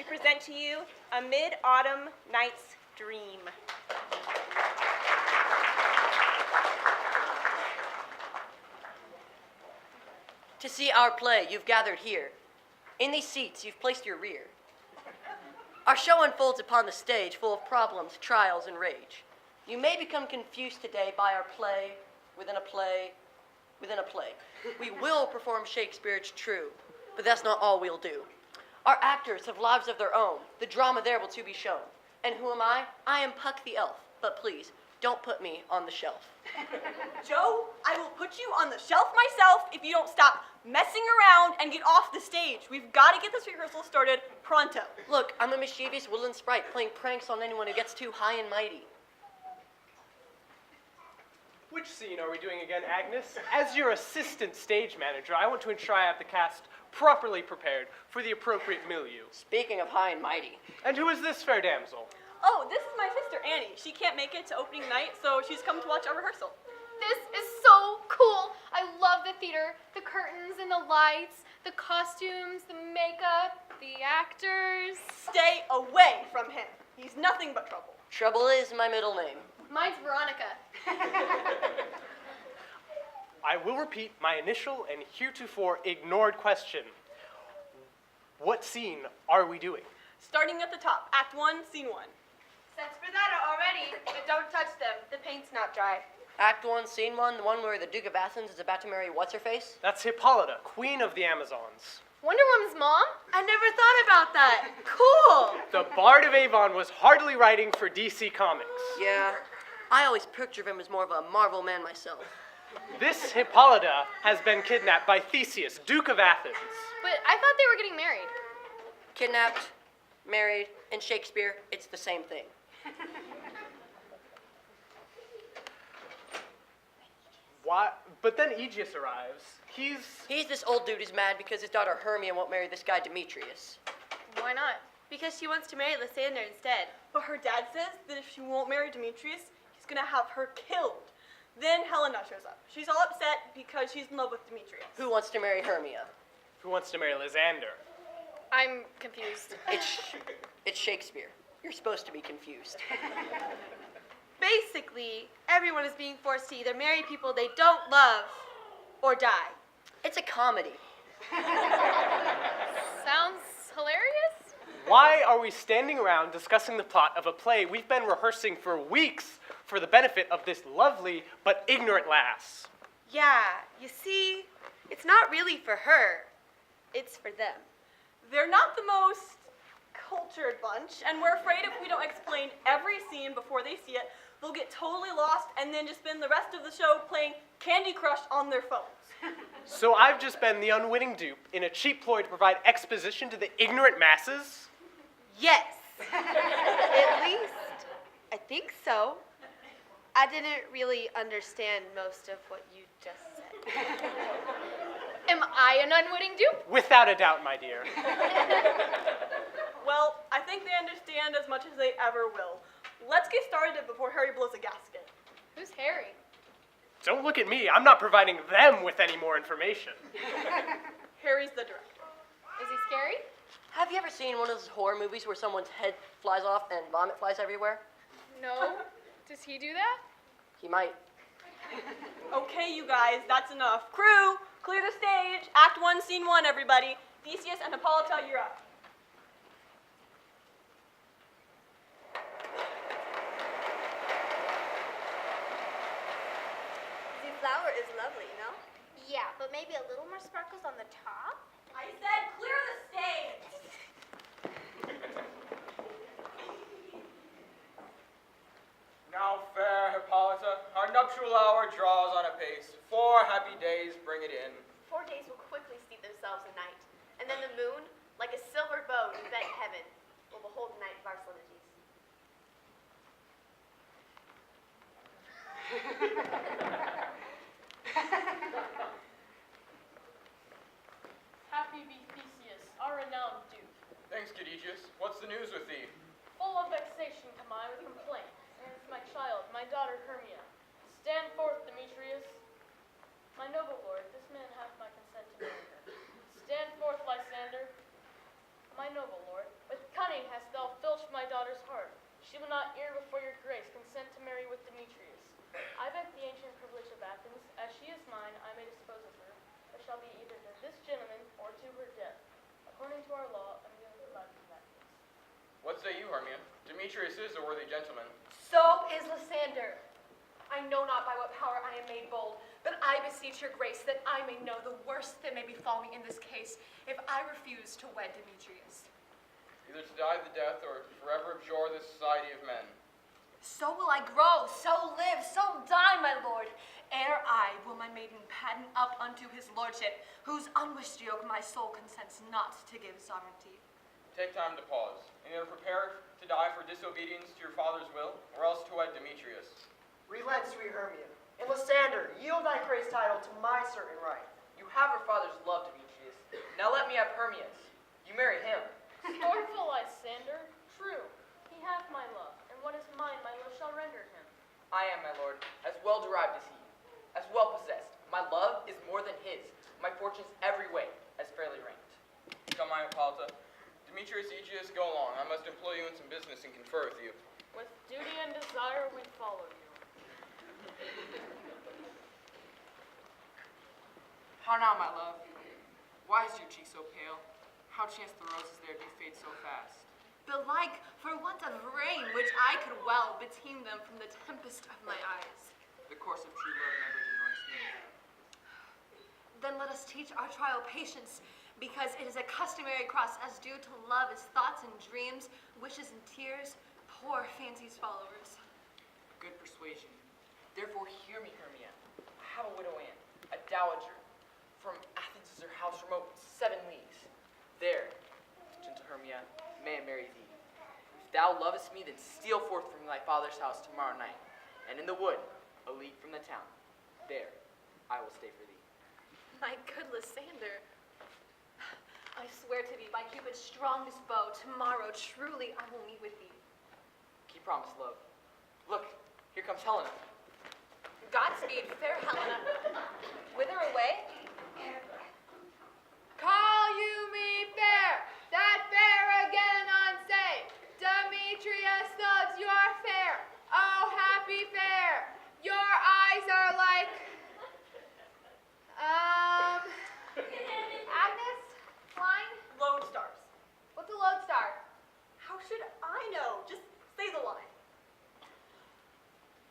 to present to you A Mid-Autumn Night's Dream. To see our play, you've gathered here. In these seats, you've placed your rear. Our show unfolds upon the stage, full of problems, trials, and rage. You may become confused today by our play within a play within a play. We will perform Shakespeare's true, but that's not all we'll do. Our actors have lives of their own. The drama there will too be shown. And who am I? I am Puck the Elf, but please, don't put me on the shelf. Joe, I will put you on the shelf myself if you don't stop messing around and get off the stage. We've got to get this rehearsal started pronto. Look, I'm a mischievous woodland sprite playing pranks on anyone who gets too high and mighty. Which scene are we doing again, Agnes? As your assistant stage manager, I want to ensure I have the cast properly prepared for the appropriate milieu. Speaking of high and mighty. And who is this fair damsel? Oh, this is my sister Annie. She can't make it to opening night, so she's come to watch our rehearsal. This is so cool. I love the theater, the curtains and the lights, the costumes, the makeup, the actors. Stay away from him. He's nothing but trouble. Trouble is my middle name. Mine's Veronica. I will repeat my initial and heretofore ignored question. What scene are we doing? Starting at the top, Act 1, Scene 1. Sense for that already, but don't touch them. The paint's not dry. Act 1, Scene 1, the one where the Duke of Athens is about to marry what's-her-face? That's Hippolyta, Queen of the Amazons. Wonder Woman's mom? I never thought about that. Cool. The Bard of Avon was hardly writing for DC Comics. Yeah, I always picture him as more of a Marvel man myself. This Hippolyta has been kidnapped by Theseus, Duke of Athens. But I thought they were getting married. Kidnapped, married, and Shakespeare, it's the same thing. Why? But then Aegeus arrives. He's this old dude who's mad because his daughter Hermia won't marry this guy Demetrius. Why not? Because she wants to marry Lysander instead. But her dad says that if she won't marry Demetrius, he's gonna have her killed. Then Helena shows up. She's all upset because she's in love with Demetrius. Who wants to marry Hermia? Who wants to marry Lysander? I'm confused. It's Shakespeare. You're supposed to be confused. Basically, everyone is being forced to either marry people they don't love or die. It's a comedy. Sounds hilarious. Why are we standing around discussing the plot of a play we've been rehearsing for weeks for the benefit of this lovely but ignorant lass? Yeah, you see, it's not really for her. It's for them. They're not the most cultured bunch, and we're afraid if we don't explain every scene before they see it, they'll get totally lost and then just spend the rest of the show playing Candy Crush on their phones. So I've just been the unwitting dupe in a cheap ploy to provide exposition to the ignorant masses? Yes. At least, I think so. I didn't really understand most of what you just said. Am I an unwitting dupe? Without a doubt, my dear. Well, I think they understand as much as they ever will. Let's get started before Harry blows a gasket. Who's Harry? Don't look at me. I'm not providing them with any more information. Harry's the director. Is he scary? Have you ever seen one of those horror movies where someone's head flies off and vomit flies everywhere? No. Does he do that? He might. Okay, you guys, that's enough. Crew, clear the stage. Act 1, Scene 1, everybody. Theseus and Hippolyta, you're up. The flower is lovely, no? Yeah, but maybe a little more sparkles on the top? I said clear the stage. Now, fair Hippolyta, our nuptial hour draws on apace. 4 happy days bring it in. 4 days will quickly steep themselves in night, and then the moon, like a silver bow in bent heaven, will behold the night of our solemnities. Happy be Theseus, our renowned duke. Thanks, Aegeus. What's the news with thee? Full of vexation come I with complaint against my child, my daughter Hermia. Stand forth, Demetrius. My noble lord, this man hath my consent to marry her. Stand forth, Lysander. My noble lord, with cunning hast thou filched my daughter's heart. She will not ere before your grace consent to marry with Demetrius. I beg the ancient privilege of Athens, as she is mine, I may dispose of her. It shall be either to this gentleman or to her death. According to our law, and we have provided in that case. What say you, Hermia? Demetrius is a worthy gentleman. So is Lysander. I know not by what power I am made bold, but I beseech your grace that I may know the worst that may befall me in this case if I refuse to wed Demetrius. Either to die the death or forever abjure the society of men. So will I grow, so live, so die, my lord, ere I will my maiden pattern up unto his lordship, whose unwished yoke my soul consents not to give sovereignty. Take time to pause, and either prepare to die for disobedience to your father's will, or else to wed Demetrius. Relent, sweet Hermia. And Lysander, yield thy praise title to my certain right. You have her father's love, Demetrius. Now let me have Hermia's. You marry him. Scornful Lysander, true, he hath my love, and what is mine my love shall render him. I am, my lord, as well derived as he, as well possessed. My love is more than his, my fortunes every way as fairly ranked. Come, my Hippolyta. Demetrius Aegeus, go along. I must employ you in some business and confer with you. With duty and desire we follow you. How now, my love? Why is your cheek so pale? How chance the roses there do fade so fast? Belike, for want of rain, which I could well beteem them from the tempest of my eyes. The course of true love never did run smooth. Then let us teach our trial patience, because it is a customary cross as due to love as thoughts and dreams, wishes and tears, poor fancy's followers. Good persuasion. Therefore hear me, Hermia. I have a widow Anne, a dowager. From Athens is her house remote 7 leagues. There, gentle Hermia, may I marry thee. If thou lovest me, then steal forth from thy father's house tomorrow night, and in the wood, a league from the town. There, I will stay for thee. My good Lysander, I swear to thee by Cupid's strongest bow, tomorrow truly I will meet with thee. Keep promise, love. Look, here comes Helena. Godspeed, fair Helena. Whither away? Call you me fair, that fair again unsay. Demetrius loves your fair, oh happy fair. Your eyes are like, Agnes? Line? Lodestars. What's a lodestar? How should I know? Just say the line.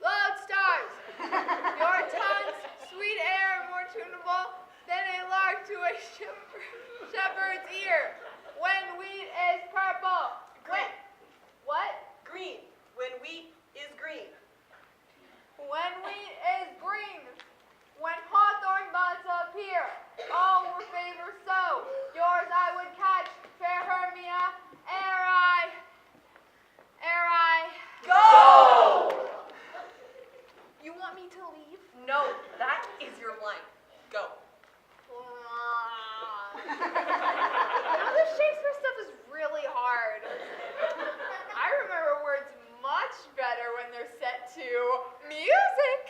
Lodestars! Your tongue's sweet air more tunable than a lark to a shepherd's ear. When wheat is purple. Green. What? Green. When wheat is green. When wheat is green. When hawthorn buds appear. All were favor so. Yours I would catch, fair Hermia, ere I. Go! You want me to leave? No, that is your line. Go. Now this Shakespeare stuff is really hard. I remember words much better when they're set to music.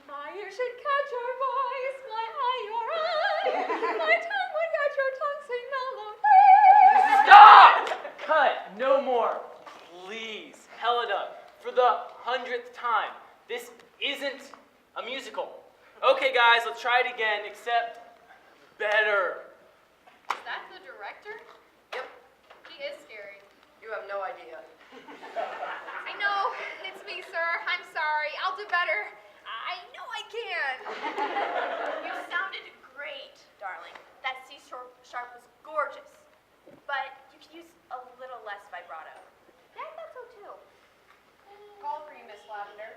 My ear should catch your voice, my eye your eye, my tongue would catch your tongue, sing melody. Stop! Cut. No more. Please. Helena, for the 100th time, this isn't a musical. Okay, guys, let's try it again, except better. Is that the director? Yep, He is scary. you have no idea. I know, it's me, sir. I'm sorry. I'll do better. I know I can. You sounded great, darling. That C sharp was gorgeous. But you could use a little less vibrato. Yeah, I thought so too. Call for you, Miss Lavender.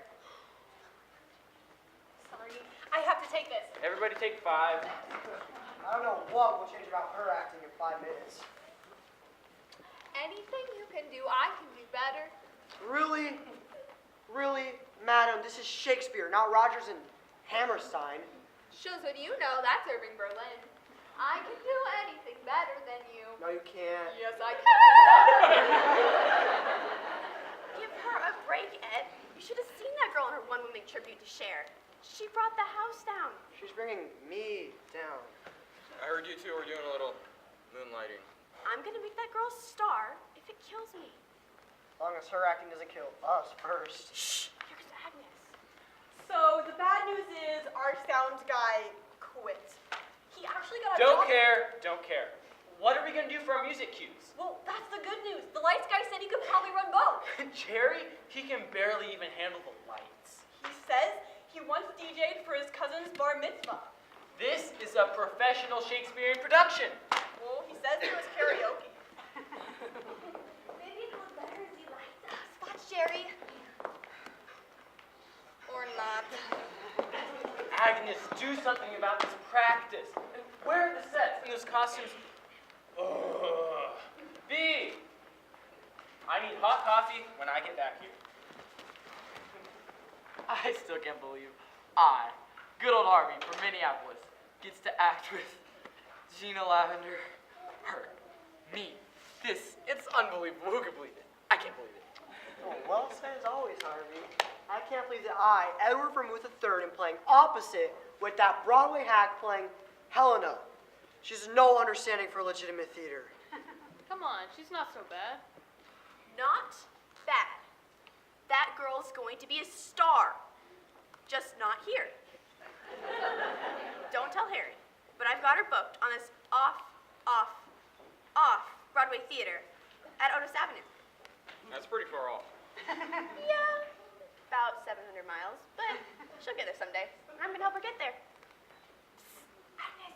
Sorry, I have to take this. Everybody take 5. I don't know what will change about her acting in 5 minutes. Anything you can do, I can do better. Really? Really? Madam, this is Shakespeare, not Rogers and Hammerstein. Shows what you know. That's Irving Berlin. I can do anything better than you. No, you can't. Yes, I can. Give her a break, Ed. You should have seen that girl in her one-woman tribute to Cher. She brought the house down. She's bringing me down. I heard you two were doing a little moonlighting. I'm gonna make that girl a star if it kills me. As long as her acting doesn't kill us first. Shh, here's Agnes. So the bad news is our sound guy quit. He actually got a Don't job. don't care. What are we gonna do for our music cues? Well, that's the good news. The lights guy said he could probably run both. Jerry, he can barely even handle the lights. He says he once DJ'd for his cousin's bar mitzvah. This is a professional Shakespearean production. Well, he says there was karaoke. Maybe it was better if he liked us. Watch, Jerry. Or not. Agnes, do something about this practice. And where are the sets and those costumes? Ugh. B, I need hot coffee when I get back here. I still can't believe I, good old Harvey from Minneapolis, gets to act with Gina Lavender. Her. Me. It's unbelievable. Who could believe it? I can't believe it. Oh, well said as always, Harvey. I can't believe that I, Edward Vermouth III, am playing opposite with that Broadway hack playing Helena. She's no understanding for legitimate theater. Come on, she's not so bad. Not bad. That girl's going to be a star. Just not here. Don't tell Harry, but I've got her booked on this off Broadway theater at Otis Avenue. That's pretty far off. Yeah, about 700 miles, but she'll get there someday. I'm gonna help her get there. Agnes.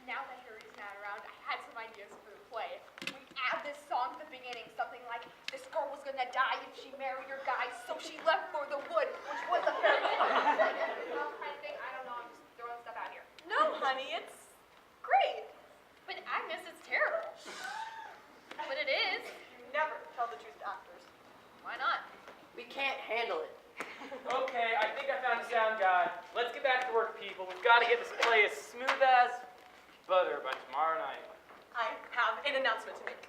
Now that Harry's not around, I had some ideas for the play. We add this song at the beginning, something like, this girl was gonna die if she married her guy, so she left for the wood, which was a very kind of thing. I don't know, I'm just throwing stuff out here. No, honey, it's great. But Agnes, it's terrible. But it is. You never tell the truth to actors. Why not? We can't handle it. Okay, I think I found a sound guy. Let's get back to work, people. We've got to get this play as smooth as butter by tomorrow night. I have an announcement to make.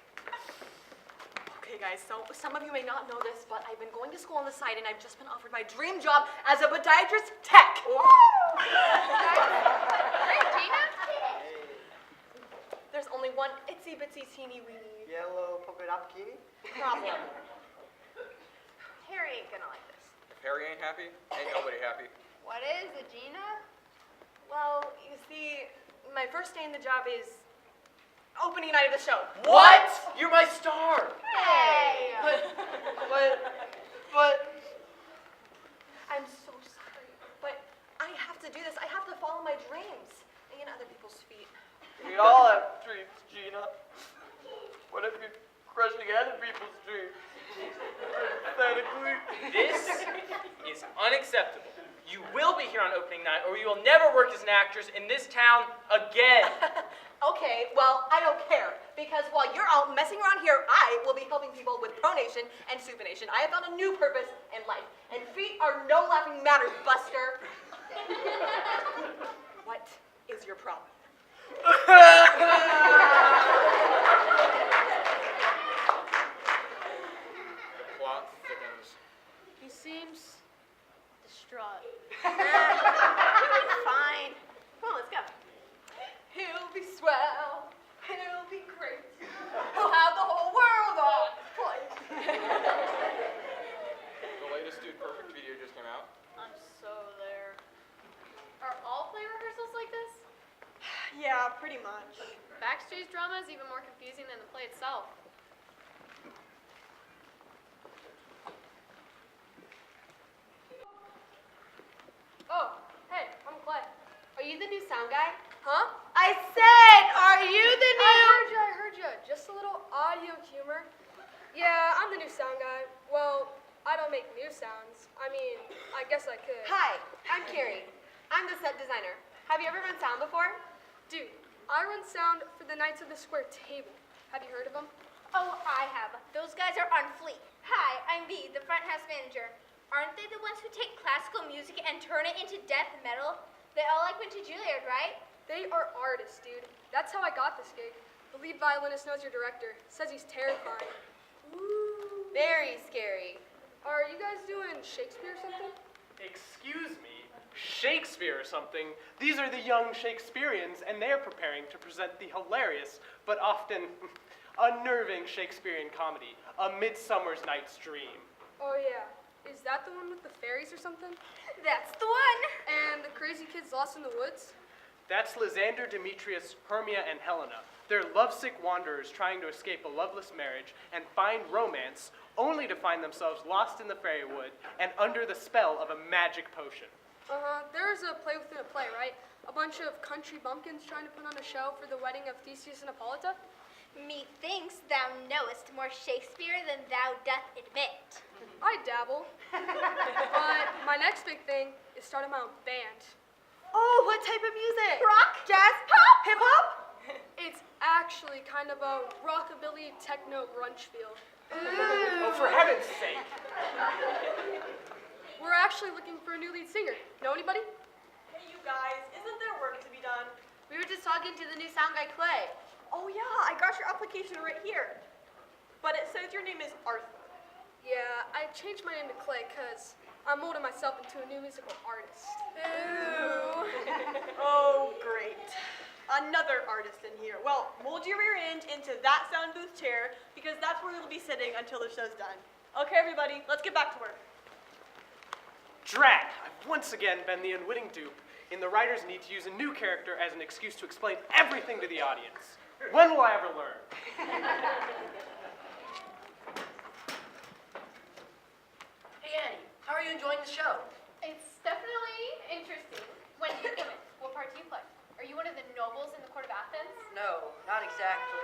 Okay, guys, so some of you may not know this, but I've been going to school on the side, and I've just been offered my dream job as a podiatrist tech. Great, Gina. There's only one itsy-bitsy teeny-weeny Yellow polka dot bikini? problem. Harry ain't gonna like this. If Harry ain't happy, ain't nobody happy. What is it, Gina? Well, you see, my first day in the job is opening night of the show. What? You're my star. Hey! But, I'm so sorry, but I have to do this. I have to follow my dreams and get other people's feet. we all have dreams, Gina. What if you're crushing other people's dreams? Hypothetically. This is unacceptable. You will be here on opening night, or you will never work as an actress in this town again. Okay, well, I don't care, because while you're out messing around here, I will be helping people with pronation and supination. I have found a new purpose in life, and feet are no laughing matter, Buster. What is your problem? The plot thickens. He seems distraught. Fine. Come on, let's go. He'll be swell, he'll be great, he'll have the whole world on his plate. The latest Dude Perfect video just came out. I'm so there. Are all play rehearsals like this? Yeah, pretty much. Backstage drama is even more confusing than the play itself. Oh, hey, I'm Clay. Are you the new sound guy? Huh? I said, are you the I heard you. Just a little audio humor. Yeah, I'm the new sound guy. Well, I don't make new sounds. I mean, I guess I could. Hi, I'm Carrie. I'm the set designer. Have you ever run sound before? Dude, I run sound for the Knights of the Square Table. Have you heard of them? Oh, I have. Those guys are on fleek. Hi, I'm V, the front house manager. Aren't they the ones who take classical music and turn it into death metal? They all like went to Juilliard, right? They are artists, dude. That's how I got this gig. The lead violinist knows your director. Says he's terrifying. Very scary. Are you guys doing Shakespeare or something? Excuse me, Shakespeare or something? These are the young Shakespeareans, and they're preparing to present the hilarious, but often unnerving Shakespearean comedy, A Midsummer's Night's Dream. Oh yeah. Is that the one with the fairies or something? That's the one. And the crazy kids lost in the woods? That's Lysander, Demetrius, Hermia, and Helena. They're lovesick wanderers trying to escape a loveless marriage and find romance, only to find themselves lost in the fairy wood and under the spell of a magic potion. There is a play within a play, right? A bunch of country bumpkins trying to put on a show for the wedding of Theseus and Hippolyta? Methinks thou knowest more Shakespeare than thou doth admit. I dabble. But my next big thing is starting my own band. Oh, what type of music? Rock? Jazz? Pop? Hip hop? It's actually kind of a rockabilly techno grunge feel. Oh, for heaven's sake. We're actually looking for a new lead singer. Know anybody? Hey, you guys, isn't there work to be done? We were just talking to the new sound guy, Clay. Oh yeah, I got your application right here. But it says your name is Arthur. Yeah, I changed my name to Clay because I'm molding myself into a new musical artist. Ooh. Oh, great. Another artist in here. Well, mold your rear end into that sound booth chair because that's where you'll be sitting until the show's done. Okay, everybody, let's get back to work. Drat! I've once again been the unwitting dupe in the writers' need to use a new character as an excuse to explain everything to the audience. When will I ever learn? Hey, Annie, how are you enjoying the show? It's definitely interesting. When do you come in? What part do you play? Are you one of the nobles in the court of Athens? No, not exactly.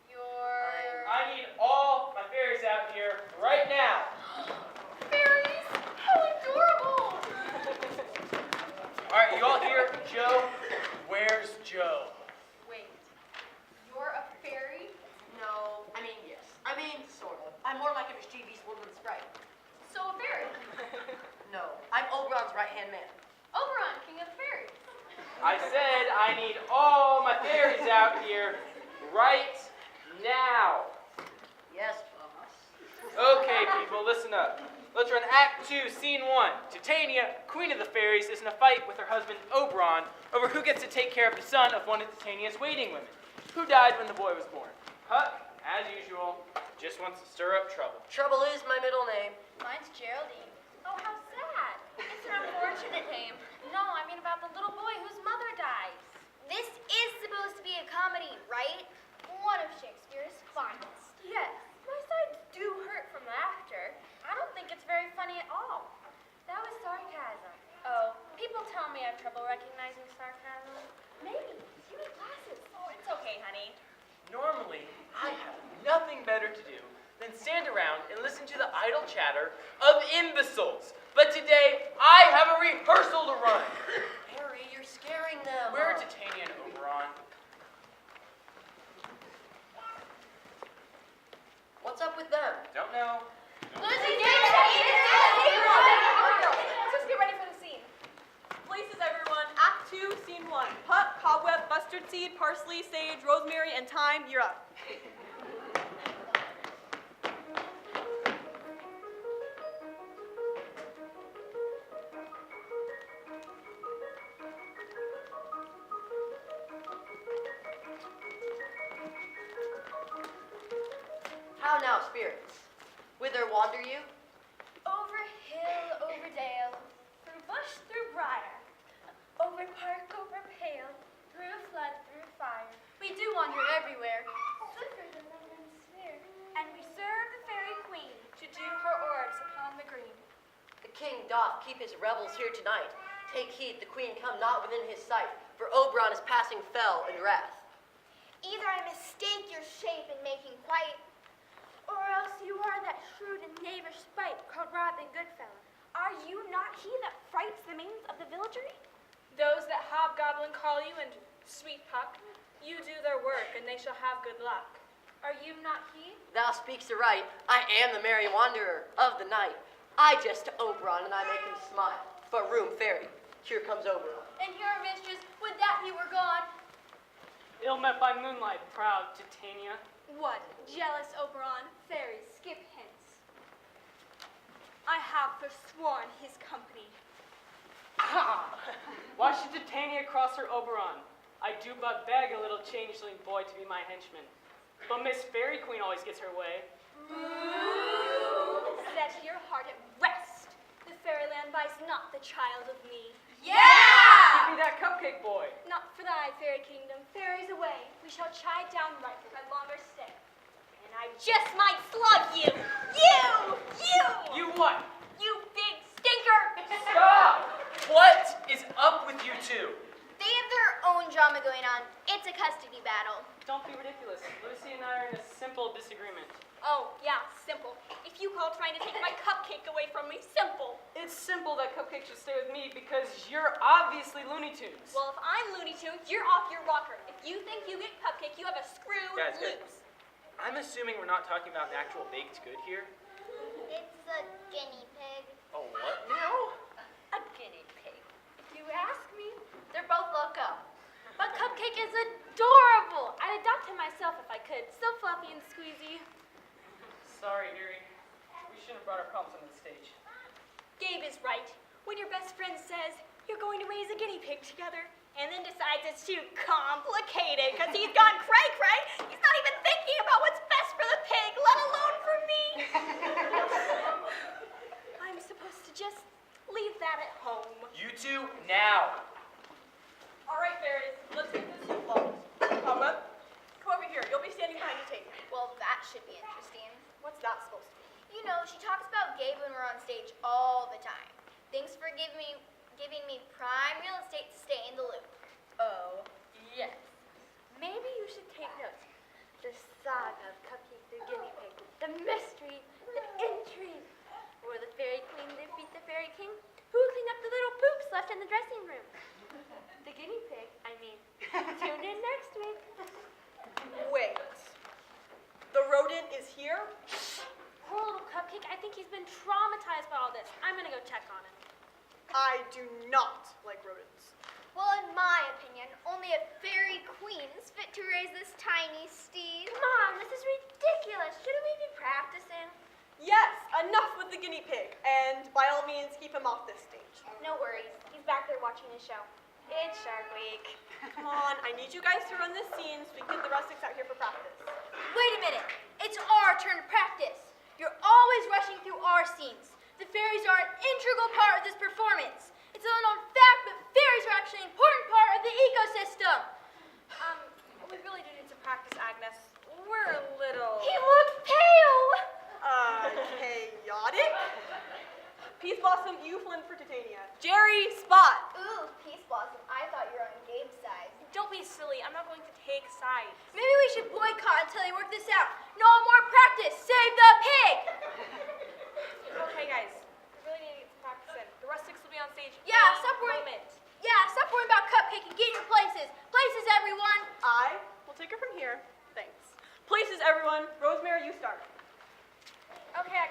You're... I need all my fairies out here right now. Fairies? How adorable! All right, you all here? Joe? Where's Joe? Wait, you're a fairy? No, I mean, yes. I mean, sort of. I'm more like a mischievous woodland sprite. So a fairy. No, I'm Oberon's right-hand man. Oberon, king of the fairies. I said I need all my fairies out here right now. Yes, boss. Okay, people, listen up. Let's run Act 2, Scene 1. Titania, queen of the fairies, is in a fight with her husband Oberon over who gets to take care of the son of one of Titania's waiting women, who died when the boy was born. Puck, as usual, just wants to stir up trouble. Trouble is my middle name. Mine's Geraldine. Oh, how sad. It's an unfortunate name. No, I mean about the little boy whose mother dies. This is supposed to be a comedy, right? One of Shakespeare's finest. Yes, my sides do hurt from laughter. I don't think it's very funny at all. That was sarcasm. Oh, people tell me I have trouble recognizing sarcasm. Maybe. You need glasses. Oh, it's okay, honey. Normally, I have nothing better to do than stand around and listen to the idle chatter of imbeciles. But today, I have a rehearsal to run. Harry, you're scaring them. Where are Titania and Oberon? What's up with them? Don't know. Let's just get ready for the scene. Places, everyone. Act 2, Scene 1. Puck, cobweb, mustard seed, parsley, sage, rosemary, and thyme. You're up. How now, spirits? Whither wander you? Over hill, over dale, through bush, through briar, over park, over pale, through flood, through fire. We do wander everywhere, swifter than the wind's sphere, and we serve the fairy queen to do her orbs upon the green. The king doth keep his revels here tonight. Take heed the queen come not within his sight, for Oberon is passing fell in wrath. Either I mistake your shape in making quite, or else you are that shrewd and knavish spite called Robin Goodfellow. Are you not he that frights the maidens of the villagery? Those that hobgoblin call you, and sweet Puck, you do their work, and they shall have good luck. Are you not he? Thou speakst aright. I am the merry wanderer of the night. I jest to Oberon, and I make him smile. But room fairy, here comes Oberon. And your mistress, would that he were gone. Ill met by moonlight, proud Titania. What, jealous Oberon, fairies, skip hence. I have forsworn his company. Ah! Why should Titania cross her Oberon? I do but beg a little changeling boy to be my henchman. But Miss Fairy Queen always gets her way. Set your heart at rest. The fairyland buys not the child of me. Give me that cupcake boy. Not for thy fairy kingdom. Fairies away. We shall chide down right for thy longer stay. And I just might slug you. You what? You big stinker. Stop! What is up with you two? They have their own drama going on. It's a custody battle. Don't be ridiculous. Lucy and I are in a simple disagreement. Oh, yeah, simple. If you call trying to take my cupcake away from me, simple. It's simple that Cupcake should stay with me because you're obviously Looney Tunes. Well, if I'm Looney Tunes, you're off your rocker. If you think you get cupcake, you have a screw Guys, loose. I'm assuming we're not talking about an actual baked good here. It's a guinea pig. Oh, what now? A guinea pig. If you ask me, they're both loco. But Cupcake is adorable. I'd adopt him myself if I could. So fluffy and squeezy. Sorry, Harry. We shouldn't have brought our problems onto the stage. Gabe is right. When your best friend says you're going to raise a guinea pig together and then decides it's too complicated because he's gone cray-cray, he's not even thinking about what's best for the pig, let alone for me. I'm supposed to just leave that at home. You two, now. All right, fairies, let's get this involved. Come over here. You'll be standing behind the table. Well, that should be interesting. What's that supposed to be? You know, she talks about Gabe when we're on stage all the time. Thanks for giving me prime real estate to stay in the loop. Oh, yes. Maybe you should take notes. The saga of Cupcake the guinea pig, the mystery, the intrigue. Will the fairy queen defeat the fairy king? Who will clean up the little poops left in the dressing room? The guinea pig, I mean. Tune in next week. Wait. The rodent is here? Poor little Cupcake, I think he's been traumatized by all this. I'm gonna go check on him. I do not like rodents. Well, in my opinion, only a fairy queen is fit to raise this tiny steed. Come on, this is ridiculous. Shouldn't we be practicing? Yes, enough with the guinea pig. And by all means, keep him off this stage. No worries. He's back there watching his show. It's Shark Week. Come on, I need you guys to run this scene so we can get the rustics out here for practice. Wait a minute. It's our turn to practice. You're always rushing through our scenes. The fairies are an integral part of this performance. It's an unknown fact, but fairies are actually an important part of the ecosystem. We really do need to practice, Agnes. We're a little... He looks pale. Chaotic? Peace Blossom, you Flynn for Titania. Jerry, Spot. Ooh, Peace Blossom. I thought you were on Gabe's side. Don't be silly. I'm not going to take sides. Maybe we should boycott until they work this out. No more practice. Save the pig. Okay, guys. We really need to get to practice in. The rustics will be on stage. Yeah, any stop worrying. moment. Yeah, stop worrying about Cupcake and get your places. Places, everyone. I will take it from here. Thanks. Places, everyone. Rosemary, you start. Okay,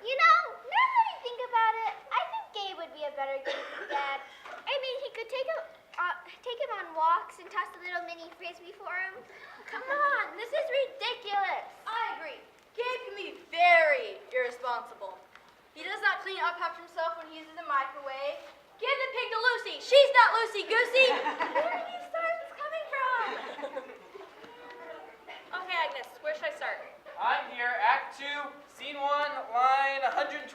You know, now that I think about it, I think Gabe would be a better dad. I mean, he could take him on walks and toss a little mini frisbee for him. Come on, this is ridiculous. I agree. Gabe can be very irresponsible. He does not clean up after himself when he uses the microwave. Give the pig to Lucy. She's not Lucy Goosey. Where are these starts coming from? Okay, Agnes, where should I start? I'm here, Act 2, Scene 1, line 122.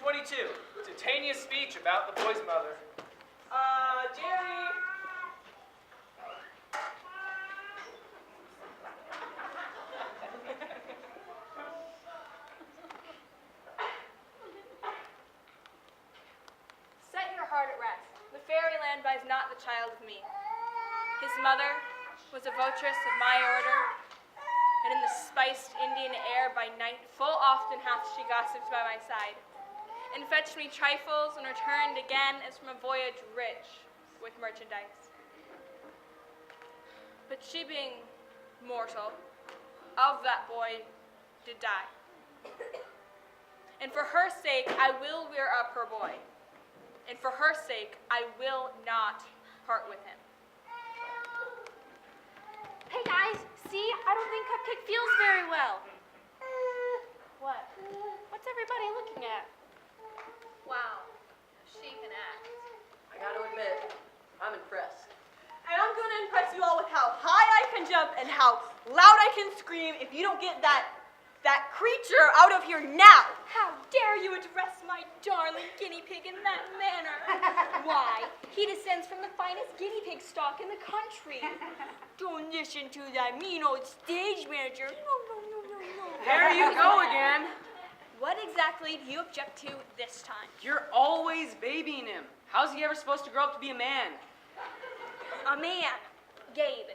Titania's speech about the boy's mother. Jerry. Set your heart at rest. The fairyland buys not the child of me. His mother was a votress of my order, and in the spiced Indian air by night full often hath she gossiped by my side, and fetched me trifles, and returned again as from a voyage rich with merchandise. But she being mortal, of that boy did die. And for her sake I will rear up her boy, and for her sake I will not part with him. Hey guys, see? I don't think Cupcake feels very well. What? What's everybody looking at? Wow, she can act. I gotta admit, I'm impressed. And I'm gonna impress you all with how high I can jump and how loud I can scream if you don't get that creature out of here now. How dare you address my darling guinea pig in that manner? Why, he descends from the finest guinea pig stock in the country. Don't listen to that mean old stage manager. No. There you go again. What exactly do you object to this time? You're always babying him. How's he ever supposed to grow up to be a man? A man, Gabe.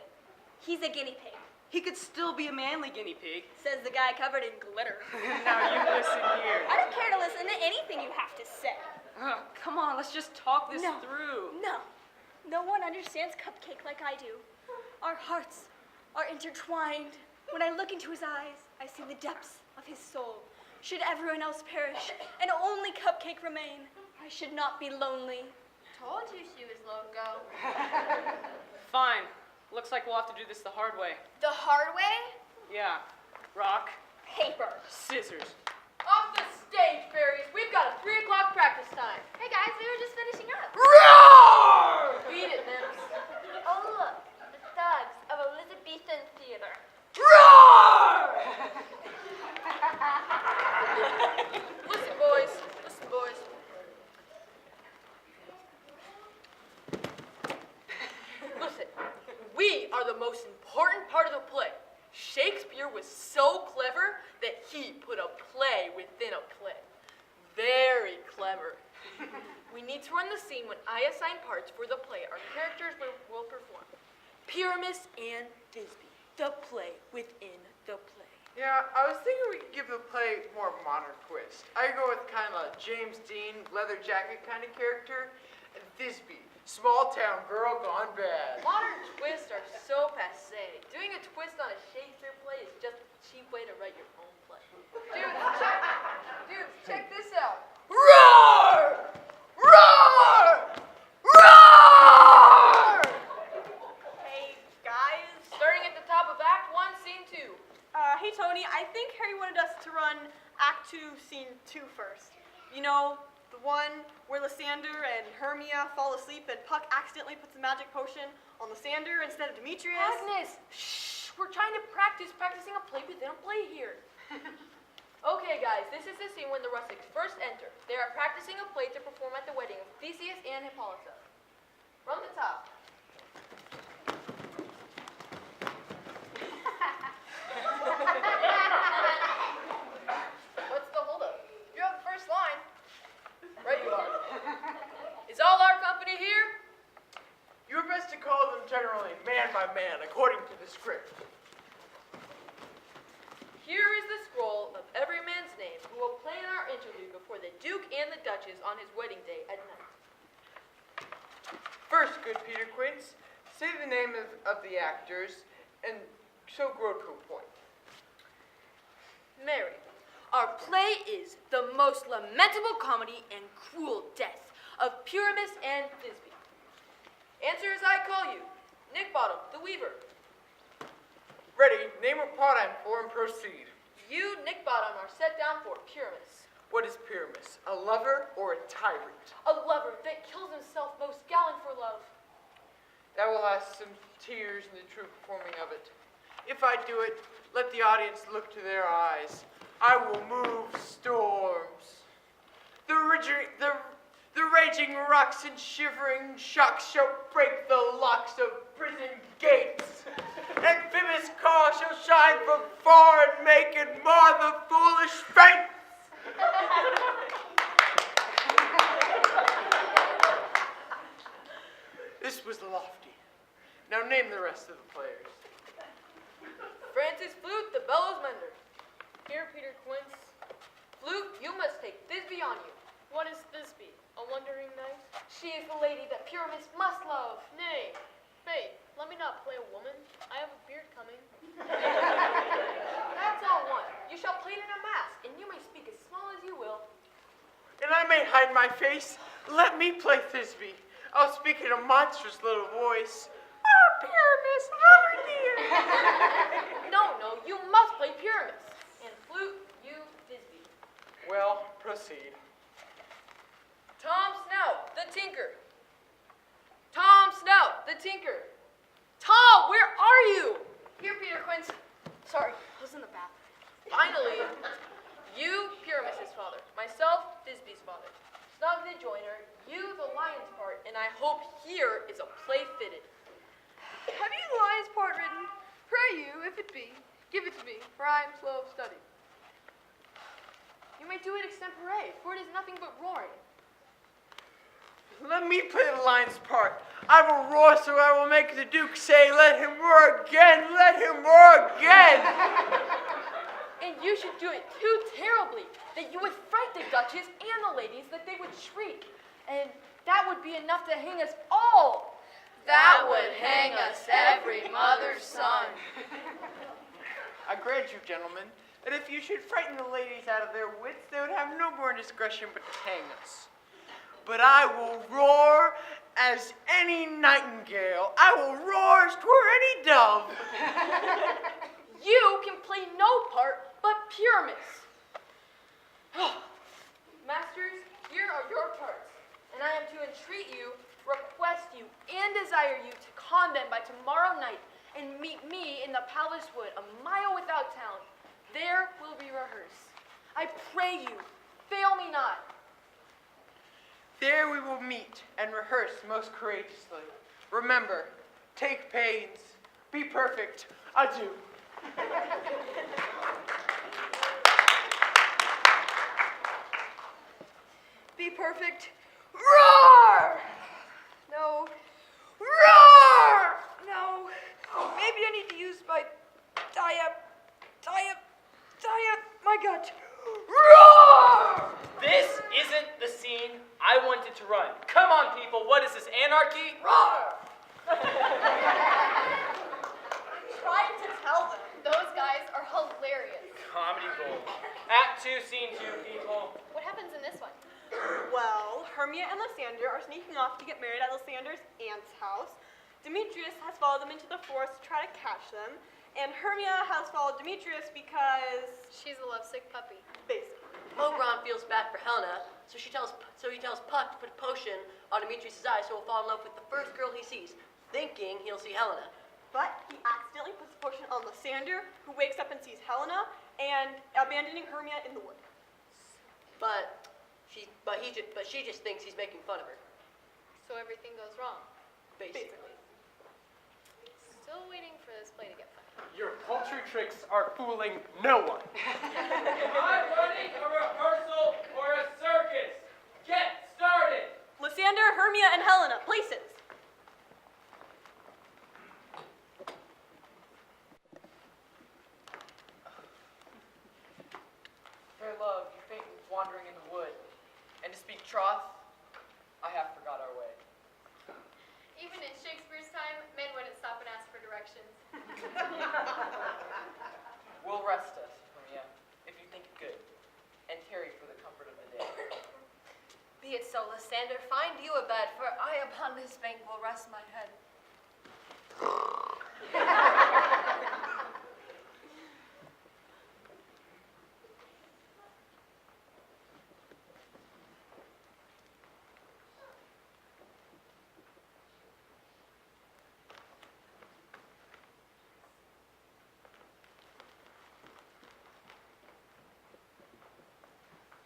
He's a guinea pig. He could still be a manly guinea pig. Says the guy covered in glitter. Now you listen here. I don't care to listen to anything you have to say. Come on, let's just talk this No. through. No one understands Cupcake like I do. Our hearts are intertwined. When I look into his eyes, I see the depths of his soul. Should everyone else perish and only Cupcake remain, I should not be lonely. Told you she was loco. Fine. Looks like we'll have to do this the hard way. The hard way? Yeah. Rock, Paper. scissors. Off the stage, fairies. We've got a 3 o'clock practice time. Hey guys, we were just finishing up. Roar! Beat it, Nims. Oh look, the thugs of Elizabethan theater. Roar! Listen, boys. Listen, we are the most important part of the play. Shakespeare was so clever that he put a play within a play. Very clever. We need to run the scene when I assign parts for the play our characters will perform. Pyramus and Thisbe, the play within the play. Yeah, I was thinking we could give the play more modern twist. I go with kind of a James Dean leather jacket kind of character, and Thisbe, small town girl gone bad. Modern twists are so passé. Doing a twist on a Shakespeare play is just a cheap way to write your own play. Dude, check this out. Roar! Roar! Roar! Hey, guys. Starting at the top of Act 1, Scene 2. Hey, Tony, I think Harry wanted us to run Act 2, Scene 2 first. You know, the one where Lysander and Hermia fall asleep and Puck accidentally puts a magic potion on Lysander instead of Demetrius. Agnes, shh, we're trying to practicing a play within a play here. Okay, guys, this is the scene when the rustics first enter. They are practicing a play to perform at the wedding of Theseus and Hippolyta. From the top. What's the holdup? You have the first line. Right you are. Is all our company here? You're best to call them generally man by man, according to the script. Here is the scroll of every man's name who will play in our interlude before the Duke and the Duchess on his wedding day at night. First, good Peter Quince, say the name of the actors, and so grow to a point. Mary, our play is the most lamentable comedy and cruel death of Pyramus and Thisbe. Answer as I call you. Nick Bottom, the weaver. Ready, name a plot I'm for and proceed. You, Nick Bottom, are set down for Pyramus. What is Pyramus, a lover or a tyrant? A lover that kills himself most gallant for love. That will ask some tears in the true performing of it. If I do it, let the audience look to their eyes. I will move storms. The raging rocks and shivering shocks shall break the locks of prison gates. Amphibious car shall shine from far and make and mar the foolish fates. This was lofty. Now name the rest of the players. Francis Flute, the bellows mender. Here, Peter Quince. Flute, you must take Thisbe on you. What is Thisbe? A wandering knight? She is the lady that Pyramus must love. Nay, Faith, let me not play a woman. I have a beard coming. That's all one. You shall play it in a mask, and you may speak as small as you will. And I may hide my face. Let me play Thisbe. I'll speak in a monstrous little voice. Oh, Pyramus, over dear. No, you must play Pyramus. And Flute, you Thisbe. Well, proceed. Tom Snout, the tinker. Tom Snout, the tinker. Tom, where are you? Here, Peter Quince. Sorry, I was in the bathroom. Finally, you, Pyramus's father. Myself, Thisbe's father. Snug the joiner, you the lion's part, and I hope here is a play fitted. Have you the lion's part written? Pray you, if it be, give it to me, for I am slow of study. You may do it extempore, for it is nothing but roaring. Let me play the lion's part. I will roar so I will make the Duke say, let him roar again, let him roar again. And you should do it too terribly, that you would fright the Duchess and the ladies, that they would shriek. And that would be enough to hang us all. That would hang us every mother's son. I grant you, gentlemen, that if you should frighten the ladies out of their wits, they would have no more discretion but to hang us. But I will roar as any nightingale. I will roar as twere any dove. You can play no part but Pyramus. Masters, here are your parts, and I am to entreat you, request you, and desire you to con them by tomorrow night, and meet me in the palace wood, a mile without town. There will we rehearse. I pray you, fail me not. There we will meet and rehearse most courageously. Remember, take pains, be perfect. Adieu. Be perfect. Roar! No. Roar! No. Maybe I need to use my my gut. Roar! This isn't the scene I wanted to run. Come on, people. What is this, anarchy? Roar! I'm trying to tell them. Those guys are hilarious. Comedy gold. Act 2, scene 2, people. What happens in this one? Well, Hermia and Lysander are sneaking off to get married at Lysander's aunt's house. Demetrius has followed them into the forest to try to catch them. And Hermia has followed Demetrius because... She's a lovesick puppy. Basically. Oberon feels bad for Helena, so he tells Puck to put a potion on Demetrius' eye so he'll fall in love with the first girl he sees, thinking he'll see Helena. But he accidentally puts the potion on Lysander, who wakes up and sees Helena, and abandoning Hermia in the wood. But she just thinks he's making fun of her. So everything goes wrong. Basically. Still waiting for this play to get funny. Your paltry tricks are fooling no one. Am I running a rehearsal or a circus? Get started! Lysander, Hermia, and Helena, places. Fair love, you faint with wandering in the wood. And to speak troth, I have forgot our way. Even in Shakespeare's time, men wouldn't stop and ask for directions. We'll rest us, Hermia, if you think it good, and tarry for the comfort of the day. Be it so, Lysander, find you a bed, for I upon this bank will rest my head.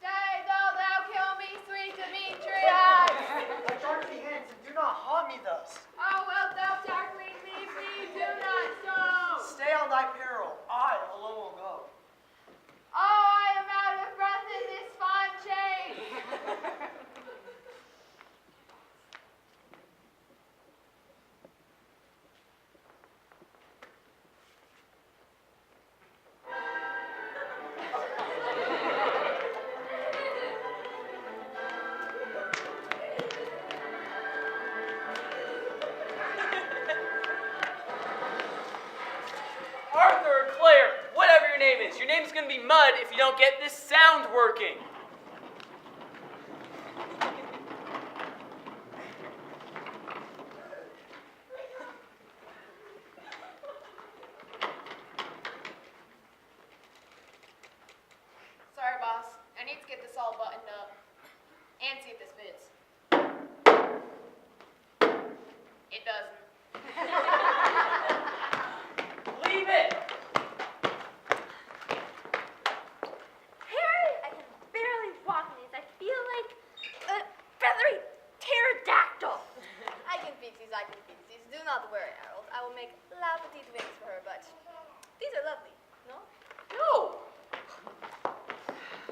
Stay though thou kill me, sweet Demetrius! My darkly hands, and do not haunt me thus. Oh, wilt thou darkly leave me? Do not so! Stay on thy peril. I alone will go. Oh, I am out of breath in this fond chase! Arthur, Claire, whatever your name is, your name's gonna be mud if you don't get this sound working. Sorry, boss. I need to get this all buttoned up. And see if this fits. It doesn't. things for her, but these are lovely, no? No!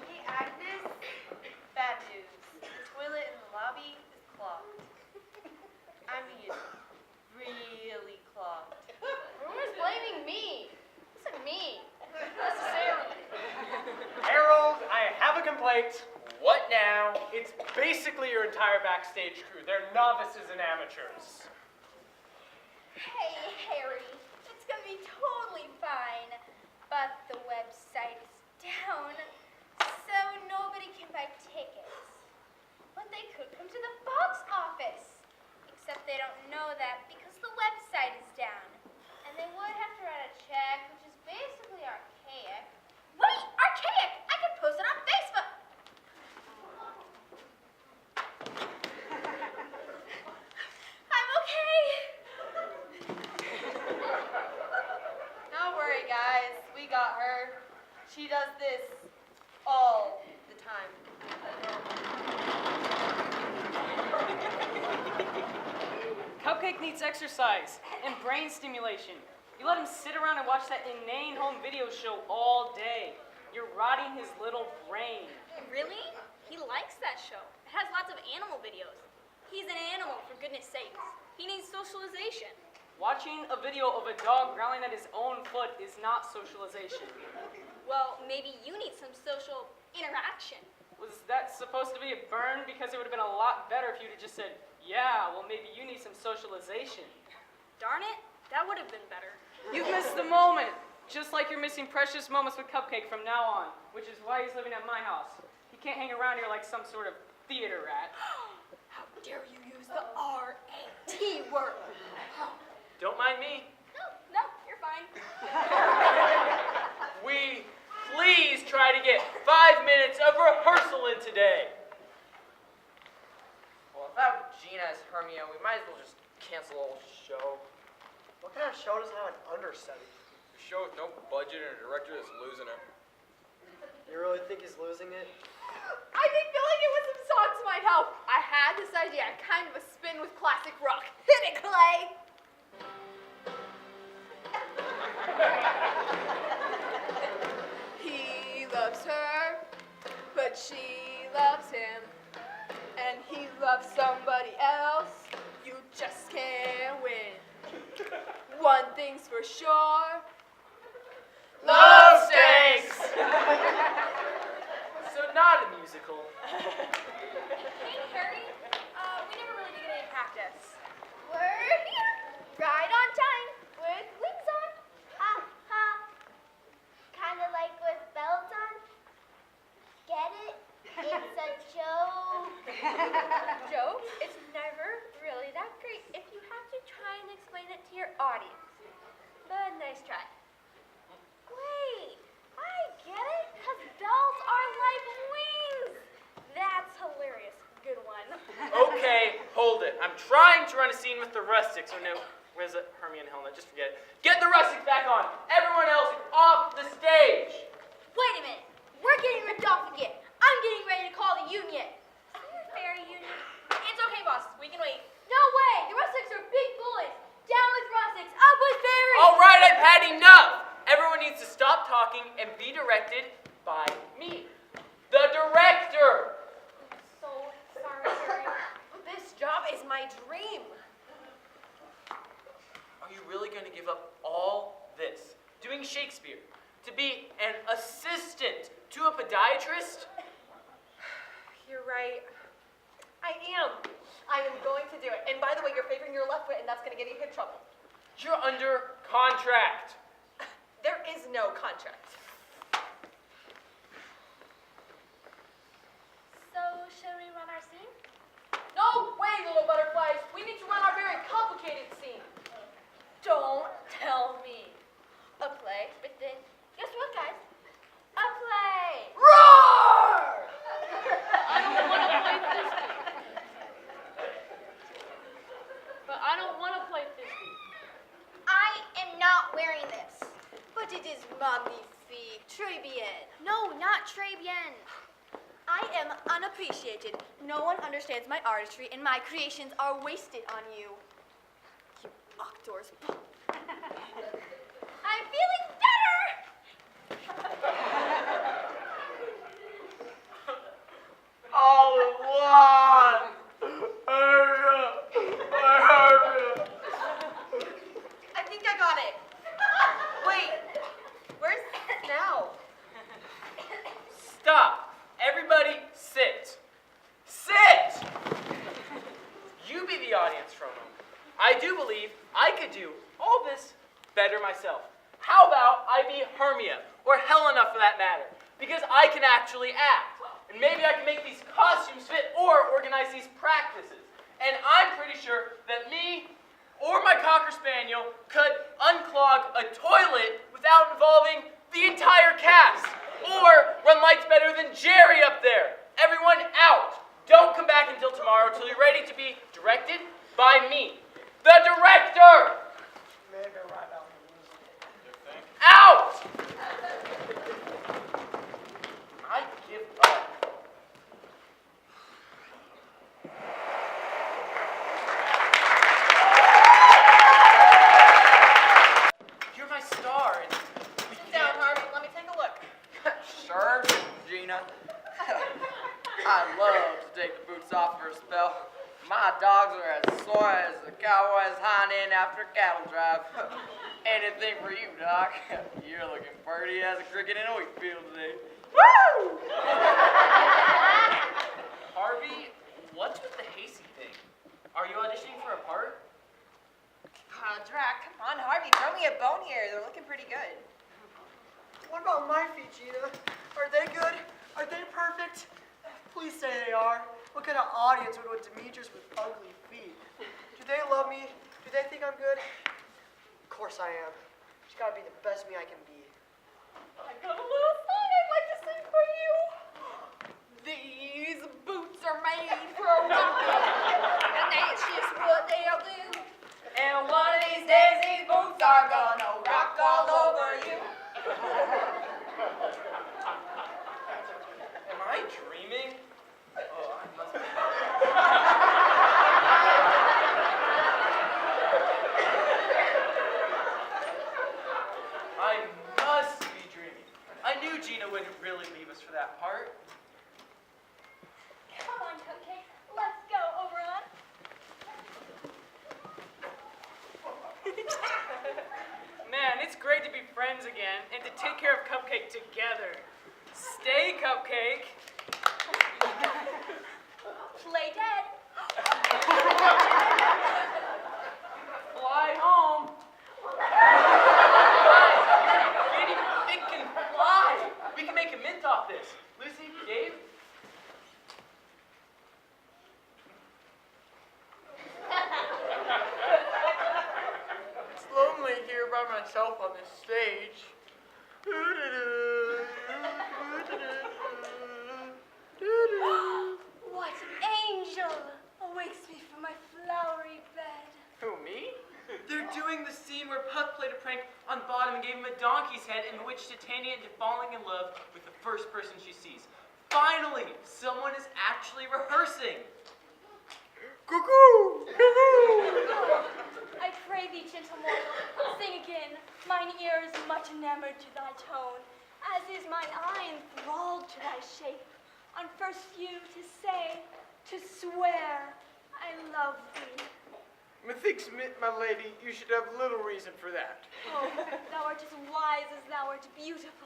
Hey, Agnes. Bad news. The toilet in the lobby is clogged. I mean, really clogged. Rumor's blaming me. Listen, me. Necessarily. Harold, I have a complaint. What now? It's basically your entire backstage crew. They're novices and amateurs. Hey, Harry, it's gonna be totally fine, but the website is down, so nobody can buy tickets. But they could come to the box office, except they don't know that because the website is down. And they would have to write a check, which is basically archaic. Wait, archaic! I could post it on Facebook! I'm okay. Don't worry, guys. We got her. She does this all the time. Cupcake needs exercise and brain stimulation. You let him sit around and watch that inane home video show all day. You're rotting his little brain. Really? He likes that show. It has lots of animal videos. He's an animal, for goodness sakes. He needs socialization. Watching a video of a dog growling at his own foot is not socialization. Well, maybe you need some social interaction. Was that supposed to be a burn? Because it would have been a lot better if you'd have just said, yeah, well, maybe you need some socialization. Darn it, that would have been better. You've missed the moment, just like you're missing precious moments with Cupcake from now on, which is why he's living at my house. He can't hang around here like some sort of theater rat. How dare you use the R-A-T word? Don't mind me. No, you're fine. We please try to get 5 minutes of rehearsal in today. Well, without Gina as Hermia, we might as well just cancel the whole show. What kind of show doesn't have an understudy? A show with no budget and a director that's losing it. You really think he's losing it? I think filling it with some songs might help. I had this idea, kind of a spin with classic rock. Hit it, Clay! He loves her, but she loves him. And he loves somebody else. You just can't win. One thing's for sure. Love stinks! So not a musical. Hey, Harry, we never really did any practice. We're here, right on time, with wings on. Ha, ha. Kinda like with belts on. Get it? It's a joke. Joke? It's never really that great if you have to try and explain it to your audience. But nice try. Wait, I get it, because bells are like wings. That's hilarious. Good one. Okay, hold it. I'm trying to run a scene with the rustics. Oh no, where's it? Hermia and Helena, just forget it. Get the rustics back on. Everyone else off the stage. Wait a minute. We're getting ripped off again. I'm getting ready to call the union. Fairy union. It's okay, boss. We can wait. No way. The rustics are big bullies. Down with rustics. Up with fairies. All right, I've had enough. Everyone needs to stop talking and be directed by me, the director. So sorry, Harry. This job is my dream. Are you really going to give up all this, doing Shakespeare, to be an assistant to a podiatrist? You're right. I am. I am going to do it. And by the way, you're favoring your left foot, and that's going to get you in trouble. You're under contract. There is no contract. So, should we run our scene? No way, little butterflies. We need to run our very complicated scene. Don't tell me. A play, but then, guess what, guys? A play. Roar! I don't want to play frisbee. But I don't want to play frisbee. I am not wearing this. But it is magnifique. Très bien. No, not très bien. I am unappreciated. No one understands my artistry, and my creations are wasted on you. You actors. myself. How about I be Hermia, or Helena for that matter, because I can actually act. And maybe I can make these costumes fit or organize these practices. And I'm pretty sure that me or my Cocker Spaniel could unclog a toilet without involving the entire cast. Or run lights better than Jerry up there. Everyone out. Don't come back until tomorrow till you're ready to be directed by me, the director. Out! I give up. You're my star. And Sit down, Harvey. Let me take a look. Sure, Gina. I love to take the boots off for a spell. My dogs are as sore as a cowboy's hind end after a cattle drive. Anything for you, Doc. You're looking pretty as a cricket in a wheat field today. Woo! Harvey, what's with the hasty thing? Are you auditioning for a part? Drac, come on, Harvey. Throw me a bone here. They're looking pretty good. What about my feet, Gina? Are they good? Are they perfect? Please say they are. What kind of audience would want Demetrius with ugly feet? Do they love me? Do they think I'm good? Of course I am. Just gotta be the best me I can be. I've got a little song I'd like to sing for you. These boots are made for a rockin', and that's just what they'll do. And one of these days, these boots are gonna rock all over you. Am I dreaming? Oh, I must be. I must be dreaming. I knew Gina wouldn't really leave us for that part. Come on, Cupcake. Let's go, Oberon. Man, it's great to be friends again and to take care of Cupcake together. Stay, Cupcake. Play dead. Fly home. Guys, it can fly. We can make a mint off this. Lucy, Gabe? It's lonely here by myself on this stage. What angel awakes me from my flowery bed? Who, me? They're doing the scene where Puck played a prank on Bottom and gave him a donkey's head and bewitched Titania into falling in love with the first person she sees. Finally, someone is actually rehearsing. Cuckoo! Cuckoo! I pray thee, gentle mortal, sing again. Mine ear is much enamored to thy tone, as is mine eye enthralled to thy shape. On first view, to say, to swear, I love thee. Methinks, my lady, you should have little reason for that. Oh, thou art as wise as thou art beautiful.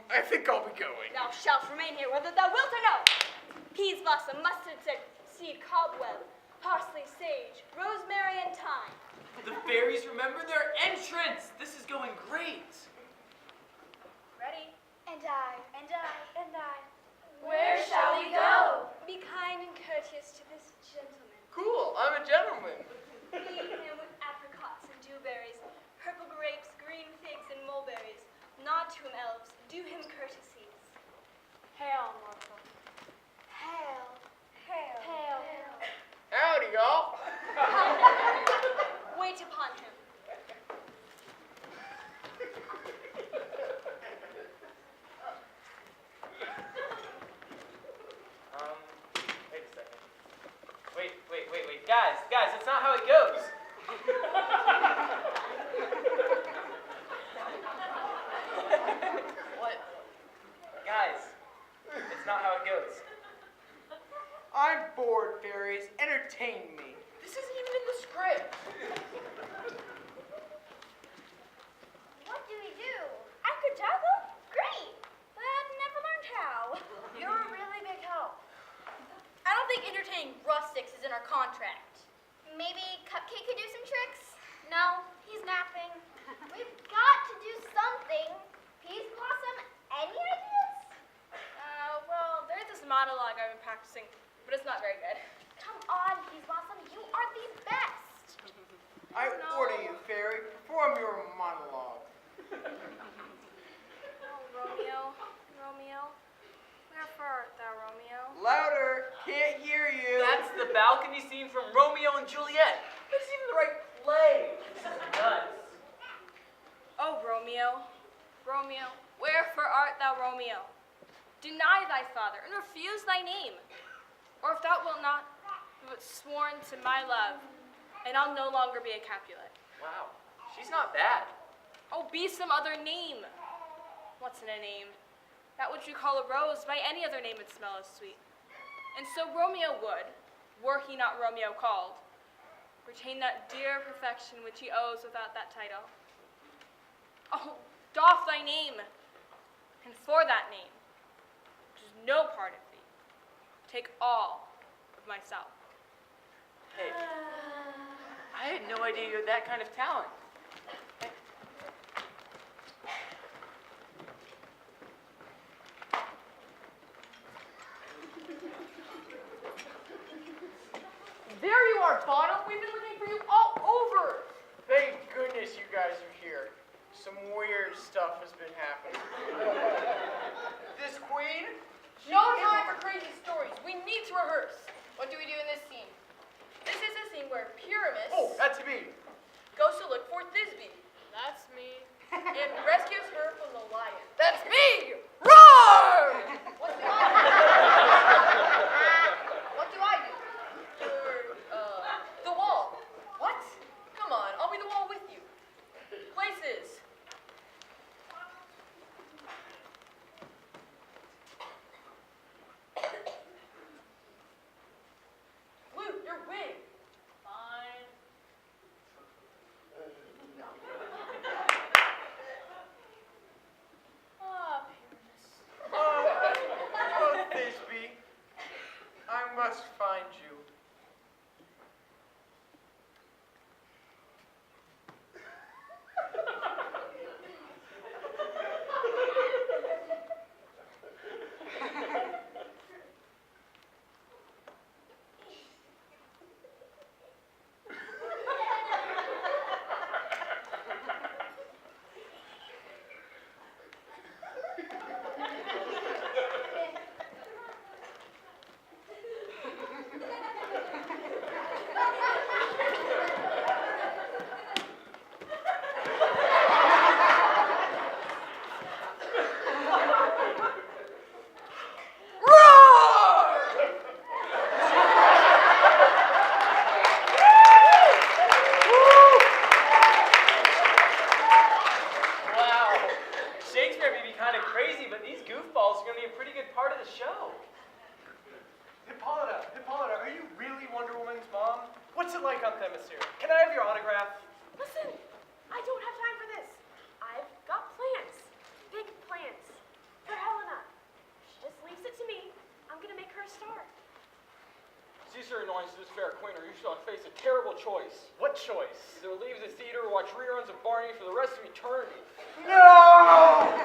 I think I'll be going. Thou shalt remain here, whether thou wilt or no. Peas blossom, mustard seed, cobweb, parsley, sage, rosemary, and thyme. The fairies remember their entrance. This is going great. Ready? And I. Where shall we go? Be kind and courteous to this gentleman. Cool, I'm a gentleman. Feed him with apricots and dewberries, purple grapes, green figs, and mulberries. Nod to him, elves. Do him courtesies. Hail, mortal. Hail. Hail. Howdy, y'all. Wait upon him. Wait a second. Wait. Guys, that's not how it goes. What? Guys, it's not how it goes. I'm bored, fairies. Entertain me. This isn't even in the script. What do we do? I could juggle? Great! But I've never learned how. You're a really big help. I don't think entertaining rustics is in our contract. Maybe Cupcake could do some tricks? No, he's napping. We've got monologue I've been practicing, but it's not very good. Come on, Peas Blossom, you are the best. I order you, Fairy, perform your monologue. Oh, Romeo, Romeo, wherefore art thou, Romeo? Louder, can't hear you. That's the balcony scene from Romeo and Juliet. That's even the right play. This is nuts. Oh, Romeo, Romeo, wherefore art thou, Romeo? Deny thy father, and refuse thy name. Or if thou wilt not, but sworn to my love, and I'll no longer be a Capulet. Wow, she's not bad. Oh, be some other name. What's in a name? That which we call a rose, by any other name would smell as sweet. And so Romeo would, were he not Romeo called, retain that dear perfection which he owes without that title. Oh, doff thy name, and for that name, which is no part of thee, take all of myself. Hey, I had no idea you had that kind of talent. There you are, Bottom. We've been looking for you all over. Thank goodness you guys are here. Some weird stuff has been happening. This queen? No time for crazy stories. We need to rehearse. What do we do in this scene? This is a scene where Pyramus Oh, that's me. goes to look for Thisbe That's me. and rescues her from the lion. That's me! Roar! What's the What do I do? The wall. What? Come on, I'll be the wall with you. Places. Flute, your wig. Fine. Ah, Pyramus. Oh, Thisbe. I must find you. Wow, Shakespeare may be kind of crazy, but these goofballs are going to be a pretty good part of the show. Hippolyta, Hippolyta, are you really Wonder Woman's mom? What's it like on Themyscira? Can I have your autograph? Listen, I don't have time for this. I've got plans. Big plans. For Helena. She just leaves it to me. I'm gonna make her a star. Cease your annoyance to this fair queen, or you shall face a terrible choice. What choice? Either leave the theater or watch reruns of Barney for the rest of eternity. No!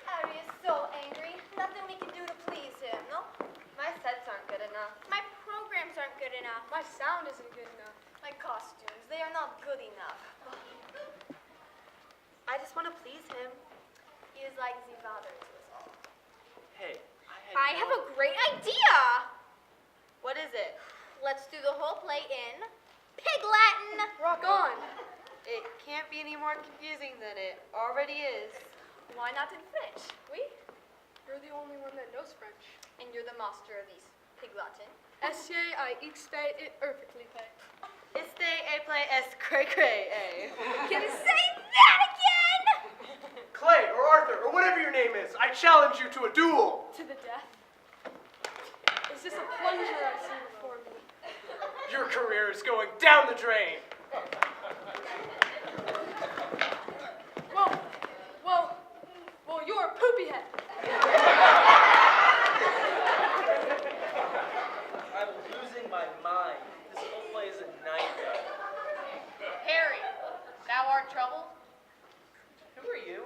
Harry is so angry. Nothing we can do to please him, no? My sets aren't good enough. My programs aren't good enough. My sound isn't good enough. My costumes, they are not good enough. I just want to please him. He is like the father to us all. Hey, I have a great idea. What is it? Let's do the whole play in Pig Latin. Rock on. It can't be any more confusing than it already is. Why not in French? Oui? You're the only one that knows French. And you're the master of these Pig Latin. Essier, I extate it perfectly play. Este a play es cray cray a. Can you say that again? Clay, or Arthur, or whatever your name is, I challenge you to a duel. To the death. Is this a plunger I see before me? Your career is going down the drain. Well, you're a poopy head. I'm losing my mind. This whole play is a nightmare. Harry, thou art trouble? Who are you?